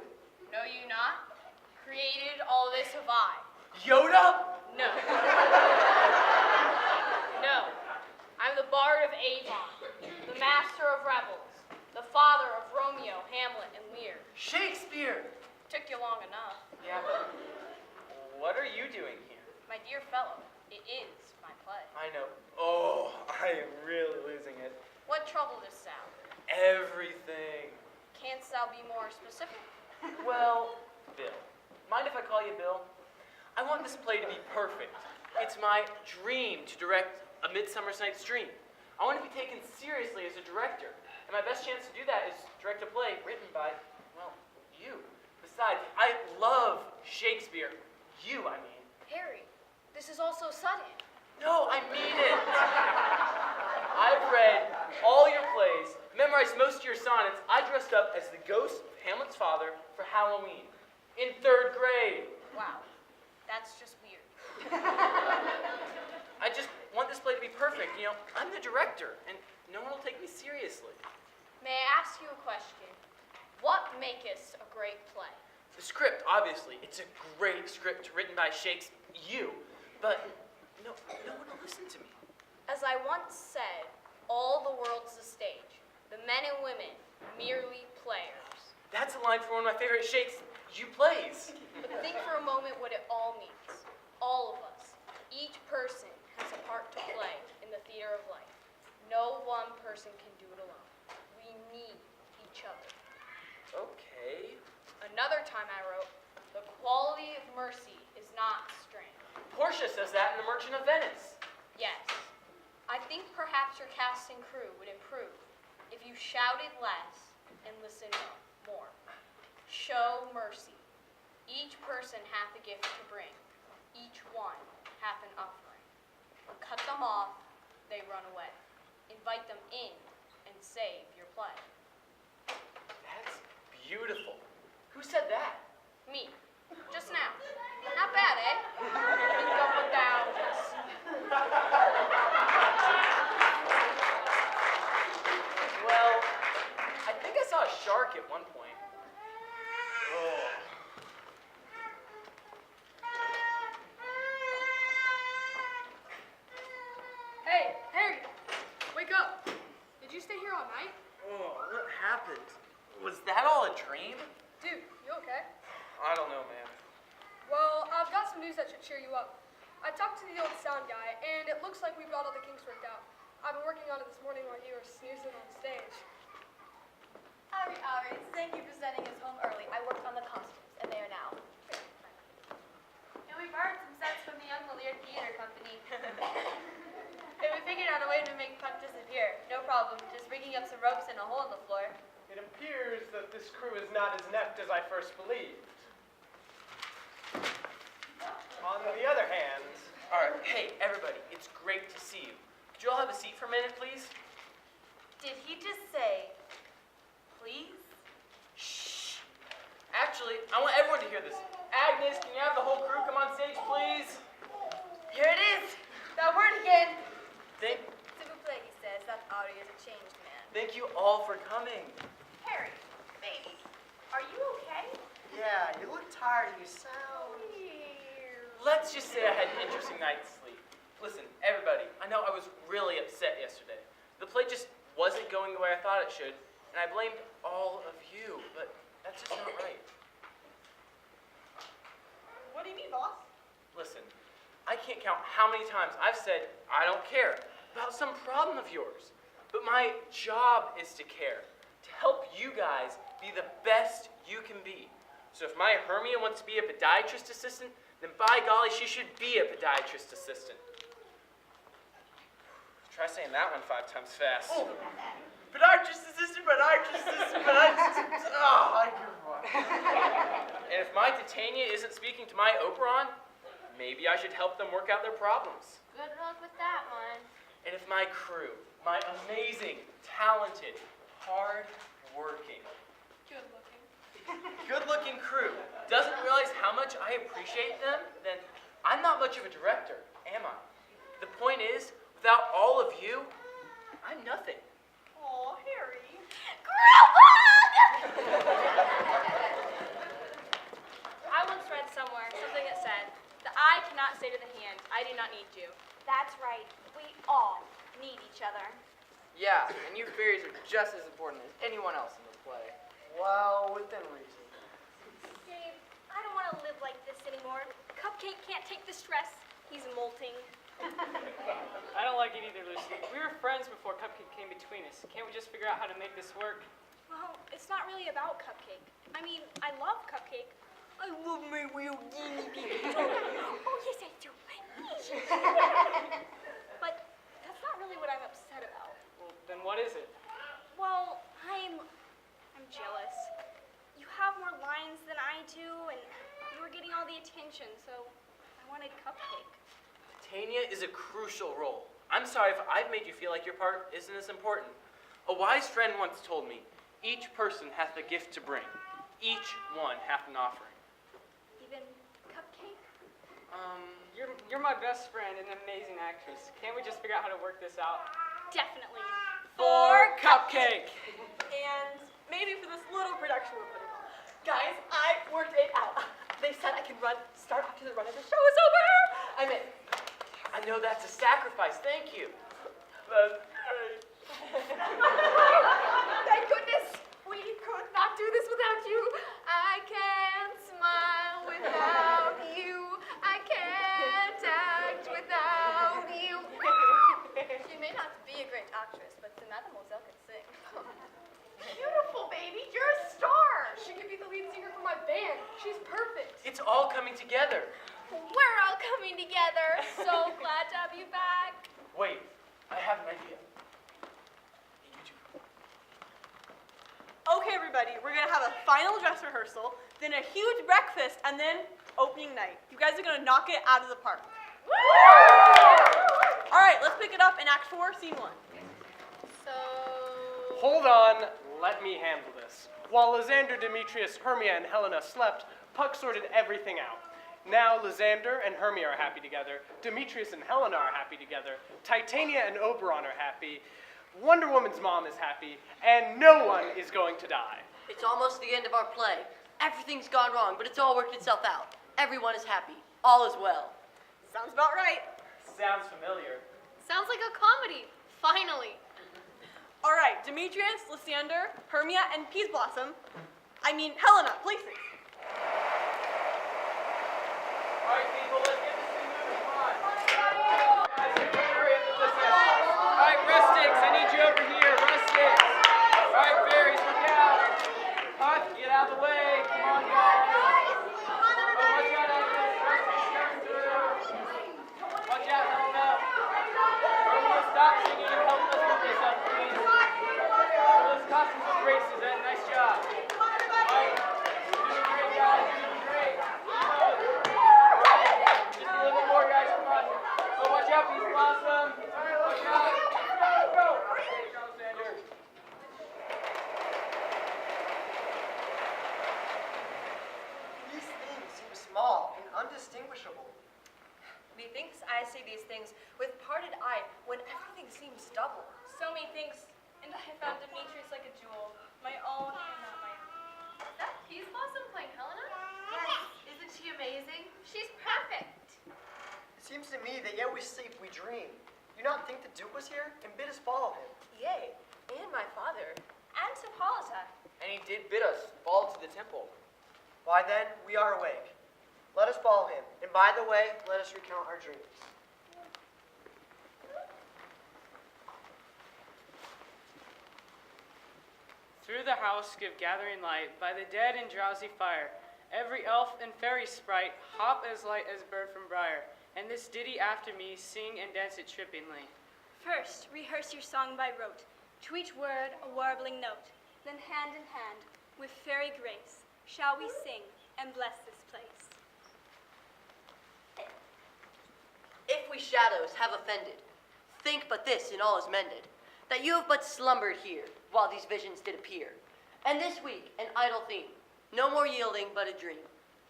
Know you not? Created all this have I. Yoda? No. No. I'm the Bard of Avon, the Master of Rebels, the father of Romeo, Hamlet, and Lear. Shakespeare! Took you long enough. Yeah, but what are you doing here? My dear fellow, it is my play. I know. Oh, I am really losing it. What trouble does sound? Everything. Canst thou be more specific? Well, Bill. Mind if I call you Bill? I want this play to be perfect. It's my dream to direct A Midsummer's Night's Dream. I want to be taken seriously as a director. And my best chance to do that is direct a play written by, well, you. Besides, I love Shakespeare. You, I mean. Harry, this is all so sudden. No, I mean it. I've read all your plays, memorized most of your sonnets. I dressed up as the ghost of Hamlet's father for Halloween in 3rd grade. Wow, that's just weird. I just want this play to be perfect. You know, I'm the director, and no one will take me seriously. May I ask you a question? What makest a great play? The script, obviously. It's a great script written by Shakespeare. You. But no one will listen to me. As I once said, all the world's a stage. The men and women, merely players. That's a line from one of my favorite Shakespeare plays. But think for a moment what it all means. All of us. Each person has a part to play in the theater of life. No one person can do it alone. We need each other. Okay. Another time I wrote, the quality of mercy is not strength. Portia says that in The Merchant of Venice. Yes. I think perhaps your cast and crew would improve if you shouted less and listened more. Show mercy. Each person hath a gift to bring. Each one hath an offering. Cut them off, they run away. Invite them in and save your play. That's beautiful. Who said that? Me. Just now. Not bad, eh? Think up and down. Well, I think I saw a shark at one point. Oh. Hey, Harry, wake up. Did you stay here all night? Oh, what happened? Was that all a dream? Dude, you okay? I don't know, man. Well, I've got some news that should cheer you up. I talked to the old sound guy, and it looks like we've got all the kinks worked out. I've been working on it this morning while you were snoozing on stage. Ari, thank you for sending us home early. I worked on the costumes, and they are now very fun. And we borrowed some sets from the Young Moliere Theater Company. And we figured out a way to make Puck disappear. No problem, just rigging up some ropes and a hole in the floor. It appears that this crew is not as inept as I first believed. On the other hand... All right, hey, everybody, it's great to see you. Could you all have a seat for a minute, please? Did he just say, please? Shh. Actually, I want everyone to hear this. Agnes, can you have the whole crew come on stage, please? Here it is. That word again. Thank S'il vous plaît, he says. That Ari is a changed man. Thank you all for coming. Harry, baby, are you okay? Yeah, you look tired. You sound... Let's just say I had an interesting night's sleep. Listen, everybody, I know I was really upset yesterday. The play just wasn't going the way I thought it should, and I blamed all of you, but that's just not right. What do you mean, boss? Listen, I can't count how many times I've said I don't care about some problem of yours, but my job is to care, to help you guys be the best you can be. So if my Hermia wants to be a podiatrist assistant, then by golly, she should be a podiatrist assistant. Try saying that one 5 times fast. Oh, podiatrist assistant, podiatrist assistant, podiatrist assistant. Oh, I give up. And if my Titania isn't speaking to my Oberon, maybe I should help them work out their problems. Good luck with that one. And if my crew, my amazing, talented, hard-working, good-looking crew doesn't realize how much I appreciate them, then I'm not much of a director, am I? The point is, without all of you, I'm nothing. Aw, Harry. I once read somewhere something that said, the eye I do not need you. That's right. We all need each other. Yeah, and you fairies are just as important as anyone else in the play. Well, within reason. Dave, I don't want to live like this anymore. Cupcake can't take the stress. He's molting. I don't like it either, Lucy. We were friends before Cupcake came between us. Can't we just figure out how to make this work? Well, it's not really about Cupcake. I mean, I love Cupcake. I love my real guinea pig. Oh, yes, I do. But that's not really what I'm upset about. Well, then what is it? Well, I'm jealous. You have more lines than I do, and you were getting all the attention, so I wanted Cupcake. Tanya is a crucial role. I'm sorry if I've made you feel like your part isn't as important. A wise friend once told me, each person hath a gift to bring. Each one hath an offering. Even Cupcake? You're my best friend and an amazing actress. Can't we just figure out how to work this out? Definitely. For Cupcake! And maybe for this little production we're putting on. Guys, I worked it out. They said I can start after the run of the show is over. I'm in. I know that's a sacrifice. Thank you. Thank goodness we could not do this without you. I can't smile without you. I can't act without you. She may not be a great actress, but the Mademoiselle can sing. Beautiful, baby. You're a star. She could be the lead singer for my band. She's perfect. It's all coming together. We're all coming together. So glad to have you back. Wait, I have an idea. Hey, you two. Okay, everybody, we're gonna have a final dress rehearsal, then a huge breakfast, and then opening night. You guys are gonna knock it out of the park. All right, let's pick it up in Act 4, Scene 1. So... Hold on, let me handle this. While Lysander, Demetrius, Hermia, and Helena slept, Puck sorted everything out. Now Lysander and Hermia are happy together, Demetrius and Helena are happy together, Titania and Oberon are happy, Wonder Woman's mom is happy, and no one is going to die. It's almost the end of our play. Everything's gone wrong, but it's all worked itself out. Everyone is happy. All is well. Sounds about right. Sounds familiar. Sounds like a comedy. Finally. All right, Demetrius, Lysander, Hermia, and Helena, please sing. All right, people, let's get this thing moving. Come on. Guys, hurry up and listen. All right, rustics, I need you over here. Rustics. All right, fairies, look out. Puck, get out of the way. Come on, guys. Oh, watch out, Agnes. Rustics coming through. Watch out, Helena. Hermia, stop singing and help us with this up, please. Those costumes look great, Suzette. Nice job. All right, you're doing great, guys. You're doing great. Just a little bit more, guys. Come on. Oh, watch out, Peace Blossom. Watch out. Go. Okay, Alexander. These things seem small and undistinguishable. Methinks I see these things with parted eye when everything seems double. So many things, and I found Demetrius like a jewel. My own and not my own. Is that Peas Blossom playing Helena? Yes. Isn't she amazing? She's perfect. It seems to me that yet we sleep, we dream. Do you not think the Duke was here and bid us follow him? Yea, and my father. And Hippolyta. And he did bid us fall to the temple. Why then, we are awake. Let us follow him, and by the way, let us recount our dreams. Through the house give gathering light, by the dead and drowsy fire. Every elf and fairy sprite hop as light as bird from briar. And this ditty after me sing and dance it trippingly. First, rehearse your song by rote, to each word a warbling note. Then hand in hand, with fairy grace, shall we sing and bless this place. If we shadows have offended, think but this in all is mended, that you have but slumbered here, while these visions did appear. And this week an idle theme, no more yielding but a dream.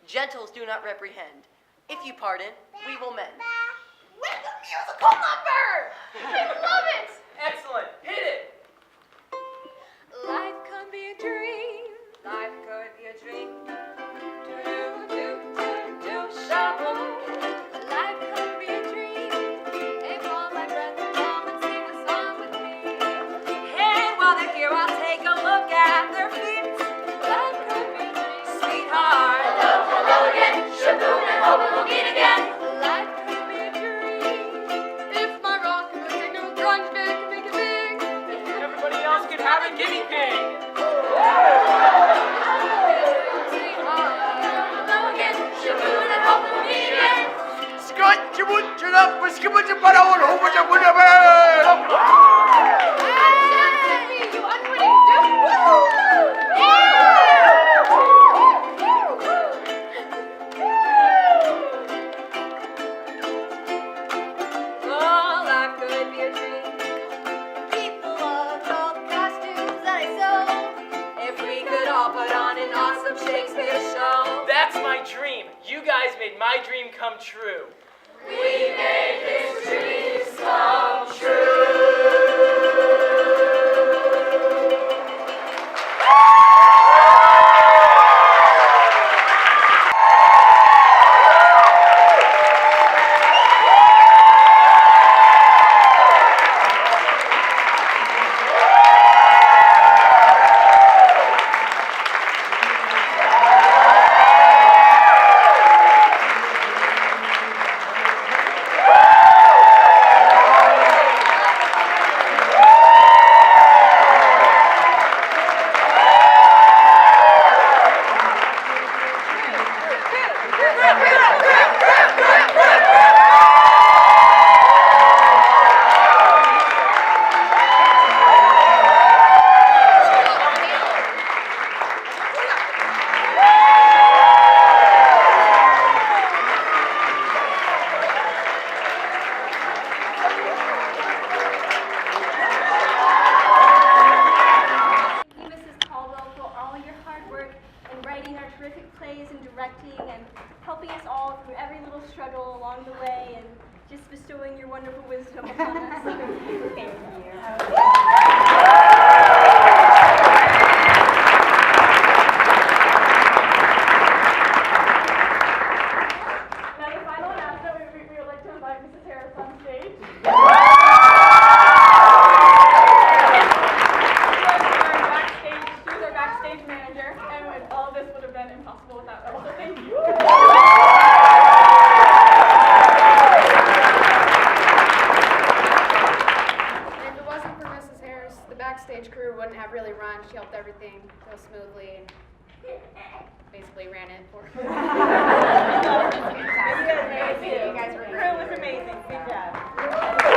Gentles do not reprehend. If you pardon, we will mend. With the musical number! I love it! Excellent. Hit it. Life could be a dream. Life could be a dream. Do, do, do, do, do, shuffle. Life could be a dream. Shakespeare show. That's my dream. You guys made my dream come true. We made his dreams come true. helping us all through every little struggle along the way and just bestowing your wonderful wisdom upon us. Thank you. Now the final announcement, we would like to invite Mrs. Harris on stage. She's our backstage manager, and all of this would have been impossible without her. So thank you. If it wasn't for Mrs. Harris, the backstage crew wouldn't have really run. She helped everything go smoothly and basically ran it for her. You guys were amazing. Crew was amazing. Good job.